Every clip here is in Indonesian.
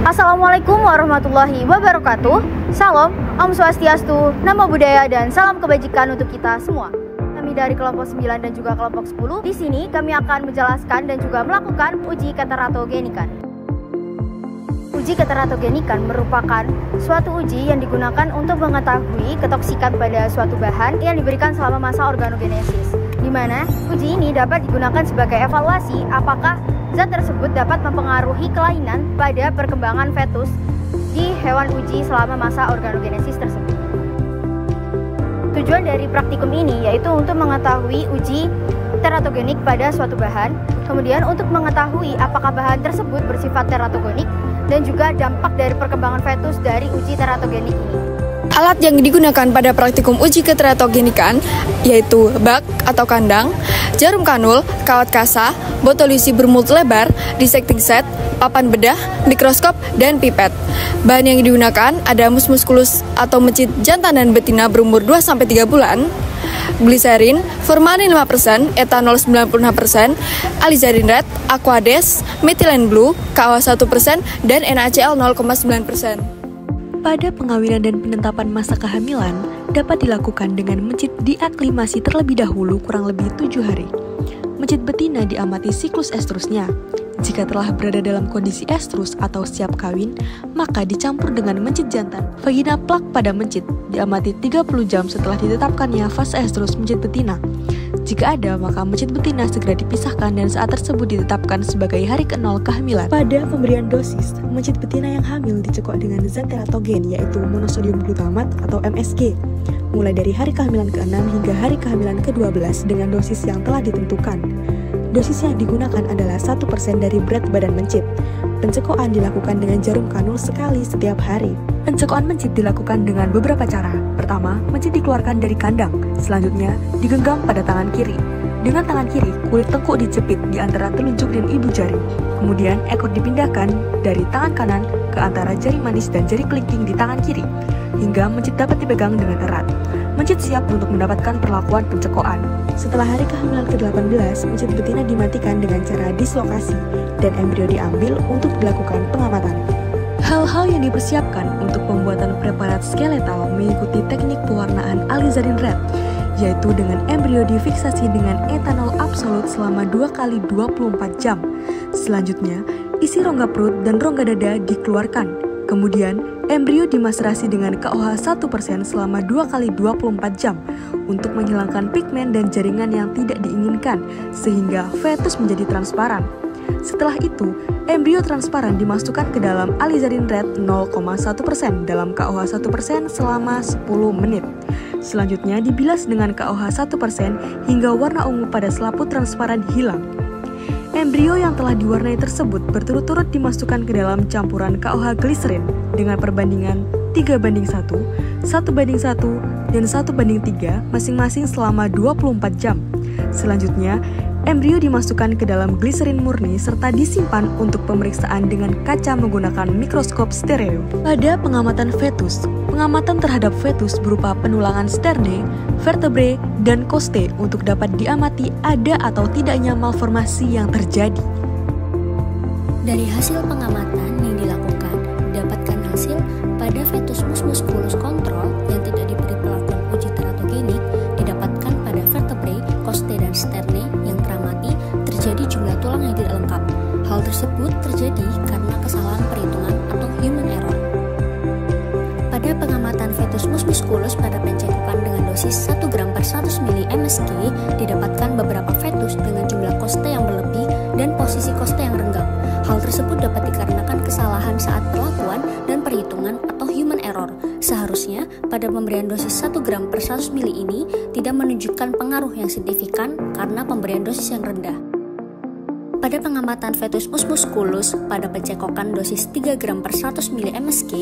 Assalamualaikum warahmatullahi wabarakatuh. Salam, Om Swastiastu, Namo Buddhaya, dan salam kebajikan untuk kita semua. Kami dari kelompok 9 dan juga kelompok 10. Di sini kami akan menjelaskan dan juga melakukan uji keteratogenikan. Uji keteratogenikan merupakan suatu uji yang digunakan untuk mengetahui ketoksikan pada suatu bahan yang diberikan selama masa organogenesis, di mana uji ini dapat digunakan sebagai evaluasi apakah zat tersebut dapat mempengaruhi kelainan pada perkembangan fetus di hewan uji selama masa organogenesis tersebut. Tujuan dari praktikum ini yaitu untuk mengetahui uji teratogenik pada suatu bahan, kemudian untuk mengetahui apakah bahan tersebut bersifat teratogenik, dan juga dampak dari perkembangan fetus dari uji teratogenik ini. Alat yang digunakan pada praktikum uji keteratogenikan yaitu bak atau kandang, jarum kanul, kawat kasa, botol isi bermulut lebar, dissecting set, papan bedah, mikroskop, dan pipet. Bahan yang digunakan ada mus musculus atau mencit jantan dan betina berumur 2-3 bulan, gliserin, formalin 5%, etanol 96%, alizarin red, aquades, methylene blue, KOH 1%, dan NaCl 0,9%. Pada pengawinan dan penetapan masa kehamilan dapat dilakukan dengan mencit diaklimasi terlebih dahulu kurang lebih 7 hari. Mencit betina diamati siklus estrusnya. Jika telah berada dalam kondisi estrus atau siap kawin, maka dicampur dengan mencit jantan. Vagina plak pada mencit diamati 30 jam setelah ditetapkannya fase estrus mencit betina. Jika ada, maka mencit betina segera dipisahkan dan saat tersebut ditetapkan sebagai hari ke-0 kehamilan. Pada pemberian dosis, mencit betina yang hamil dicekok dengan zat teratogen yaitu monosodium glutamat atau MSG, mulai dari hari kehamilan ke-6 hingga hari kehamilan ke-12 dengan dosis yang telah ditentukan. Dosis yang digunakan adalah 1% dari berat badan mencit. Pencekokan dilakukan dengan jarum kanul sekali setiap hari. Pencekokan mencit dilakukan dengan beberapa cara. Pertama, mencit dikeluarkan dari kandang. Selanjutnya, digenggam pada tangan kiri. Dengan tangan kiri, kulit tengkuk dijepit di antara telunjuk dan ibu jari. Kemudian, ekor dipindahkan dari tangan kanan ke antara jari manis dan jari kelingking di tangan kiri, hingga mencit dapat dipegang dengan erat. Mencit siap untuk mendapatkan perlakuan pencekokan. Setelah hari kehamilan ke-18, mencit betina dimatikan dengan cara dislokasi dan embrio diambil untuk dilakukan pengamatan. Hal-hal yang dipersiapkan untuk pembuatan preparat skeletal mengikuti teknik pewarnaan alizarin red, yaitu dengan embrio difiksasi dengan etanol absolut selama 2 kali 24 jam. Selanjutnya, isi rongga perut dan rongga dada dikeluarkan. Kemudian, embrio dimaserasi dengan KOH 1% selama 2 kali 24 jam untuk menghilangkan pigmen dan jaringan yang tidak diinginkan sehingga fetus menjadi transparan. Setelah itu, embrio transparan dimasukkan ke dalam alizarin red 0,1% dalam KOH 1% selama 10 menit. Selanjutnya dibilas dengan KOH 1% hingga warna ungu pada selaput transparan hilang. Embrio yang telah diwarnai tersebut berturut-turut dimasukkan ke dalam campuran KOH gliserin dengan perbandingan 3:1, 1:1, dan 1:3 masing-masing selama 24 jam. Selanjutnya, embrio dimasukkan ke dalam gliserin murni serta disimpan untuk pemeriksaan dengan kaca menggunakan mikroskop stereo. Pada pengamatan fetus, pengamatan terhadap fetus berupa penulangan sterne, vertebrae, dan koste untuk dapat diamati ada atau tidaknya malformasi yang terjadi. Dari hasil pengamatan yang dilakukan, didapatkan hasil pada fetus mus musculus kontrol yang tidak diberi perlakuan uji teratogenik, didapatkan pada vertebrae, koste, dan sterne yang teramati terjadi jumlah tulang yang tidak lengkap. Hal tersebut terjadi karena kesalahan perhitungan atau human error. Pada pengamatan fetus mus musculus pada pencekokan dengan dosis 1 gram per 100 ml MSG, didapatkan beberapa fetus dengan jumlah koste yang berlebih dan posisi koste yang renggang. Hal tersebut dapat dikarenakan kesalahan saat perlakuan dan perhitungan atau human error. Seharusnya, pada pemberian dosis 1 gram per 100 ml ini tidak menunjukkan pengaruh yang signifikan karena pemberian dosis yang rendah. Pada pengamatan fetus mus musculus pada pencekokan dosis 3 gram per 100 ml MSG,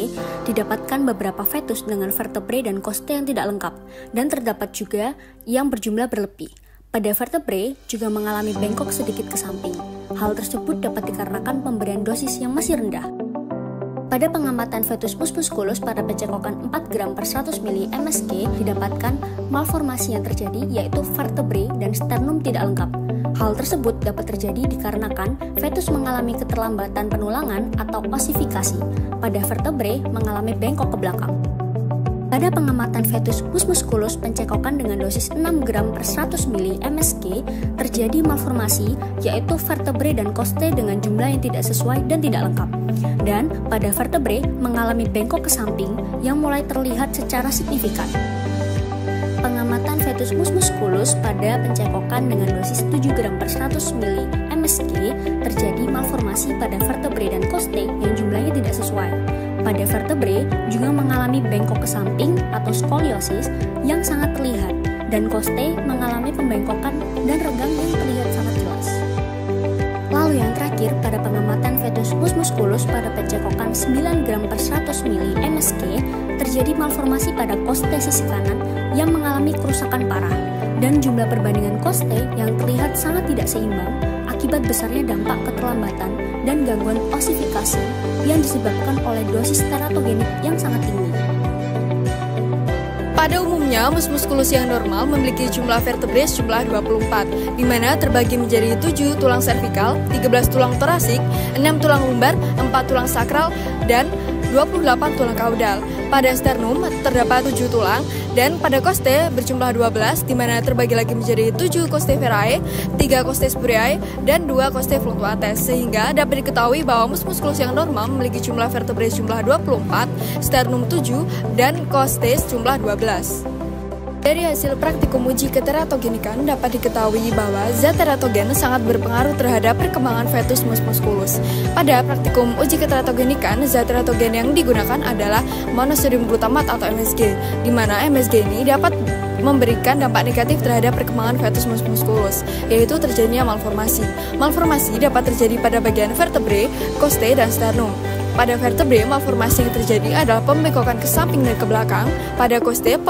didapatkan beberapa fetus dengan vertebrae dan koste yang tidak lengkap, dan terdapat juga yang berjumlah berlebih. Pada vertebrae juga mengalami bengkok sedikit ke samping. Hal tersebut dapat dikarenakan pemberian dosis yang masih rendah. Pada pengamatan fetus mus musculus pada pencekokan 4 gram per 100 ml MSG, didapatkan malformasi yang terjadi yaitu vertebrae dan sternum tidak lengkap. Hal tersebut dapat terjadi dikarenakan fetus mengalami keterlambatan penulangan atau osifikasi, pada vertebrae mengalami bengkok ke belakang. Pada pengamatan fetus musculus pencekokan dengan dosis 6 gram per 100 ml MSG, terjadi malformasi, yaitu vertebrae dan costae dengan jumlah yang tidak sesuai dan tidak lengkap. Dan pada vertebrae mengalami bengkok ke samping yang mulai terlihat secara signifikan. Pengamatan fetus musculus pada pencekokan dengan dosis 7 gram per 100 ml MSG, terjadi malformasi pada vertebrae dan costae yang jumlahnya tidak sesuai. Pada vertebrae juga mengalami bengkok ke samping atau skoliosis yang sangat terlihat, dan costae mengalami pembengkokan dan renggang yang terlihat sangat jelas. Lalu yang terakhir, pada pengamatan fetus musculus pada pencekokan 9 gram per 100 ml MSG, terjadi malformasi pada costae sisi kanan yang mengalami kerusakan parah, dan jumlah perbandingan costae yang terlihat sangat tidak seimbang akibat besarnya dampak keterlambatan dan gangguan osifikasi yang disebabkan oleh dosis teratogenik yang sangat tinggi. Pada umumnya, musculus yang normal memiliki jumlah vertebrae sejumlah 24, di mana terbagi menjadi 7 tulang servikal, 13 tulang torasik, 6 tulang lumbar, 4 tulang sakral, dan 28 tulang kaudal. Pada sternum terdapat 7 tulang, dan pada costae berjumlah 12, di mana terbagi lagi menjadi 7 costae verae, 3 costae spuriae, dan 2 costae fluctuates, sehingga dapat diketahui bahwa musculus yang normal memiliki jumlah vertebrae jumlah 24, sternum 7, dan costae jumlah 12. Dari hasil praktikum uji keteratogenikan dapat diketahui bahwa zat teratogen sangat berpengaruh terhadap perkembangan fetus musculus. Pada praktikum uji keteratogenikan, zat teratogen yang digunakan adalah monosodium glutamat atau MSG, di mana MSG ini dapat memberikan dampak negatif terhadap perkembangan fetus musculus, yaitu terjadinya malformasi. Malformasi dapat terjadi pada bagian vertebrae, costae, dan sternum. Pada vertebrae, malformasi yang terjadi adalah pembengkokan ke samping dan ke belakang. Pada costae,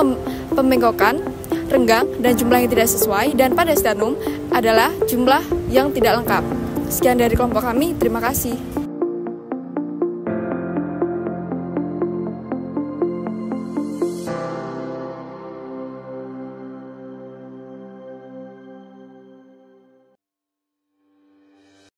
pembengkokan, renggang, dan jumlah yang tidak sesuai. Dan pada sternum adalah jumlah yang tidak lengkap. Sekian dari kelompok kami, terima kasih.